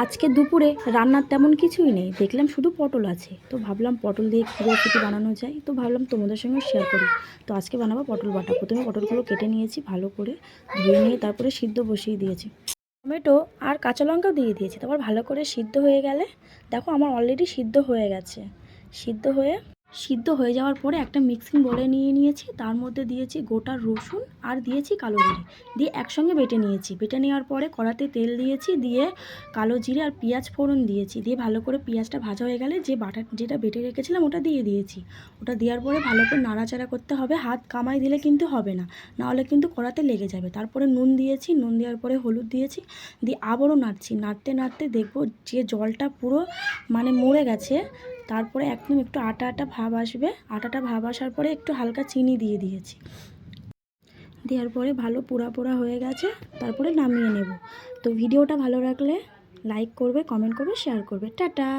আজকে দুপুরে রান্নার তেমন কিছুই নেই, দেখলাম শুধু পটল আছে। তো ভাবলাম পটল দিয়ে কী রেসিপি বানানো যায়, তো ভাবলাম তোমাদের সঙ্গে শেয়ার করি। তো আজকে বানাবো পটল বাটা। প্রথমে পটলগুলো কেটে নিয়েছি, ভালো করে ধুয়ে নিয়ে তারপরে সিদ্ধ বসিয়ে দিয়েছি। টমেটো আর কাঁচা লঙ্কাও দিয়ে দিয়েছি। তারপর ভালো করে সিদ্ধ হয়ে গেলে, দেখো আমার অলরেডি সিদ্ধ হয়ে গেছে। সিদ্ধ হয়ে যাওয়ার পরে একটা মিক্সিং বলে নিয়ে নিয়েছি, তার মধ্যে দিয়েছি গোটা রসুন আর দিয়েছি কালো জিরে, দিয়ে একসঙ্গে বেটে নিয়েছি। বেটে নেওয়ার পরে কড়াতে তেল দিয়েছি, দিয়ে কালো জিরে আর পেঁয়াজ ফোড়ন দিয়েছি। দিয়ে ভালো করে পেঁয়াজটা ভাজা হয়ে গেলে যে যেটা বেটে রেখেছিলাম ওটা দিয়ে দিয়েছি। ওটা দেওয়ার পরে ভালো করে নাড়াচাড়া করতে হবে, হাত কামাই দিলে কিন্তু হবে না, নাহলে কিন্তু কড়াতে লেগে যাবে। তারপরে নুন দিয়েছি, নুন দেওয়ার পরে হলুদ দিয়েছি, দিয়ে আবারও নাড়ছি। নাড়তে নাড়তে দেখবো যে জলটা পুরো মরে গেছে। তারপরে একদম একটু আটা আটা ভাব আসবে। আটাটা ভাব আসার পরে একটু হালকা চিনি দিয়ে দিয়েছি। দেওয়ার পরে ভালো পোড়া পোড়া হয়ে গেছে, তারপরে নামিয়ে নেব। তো ভিডিওটা ভালো লাগলে লাইক করবে, কমেন্ট করবে, শেয়ার করবে। টাটা।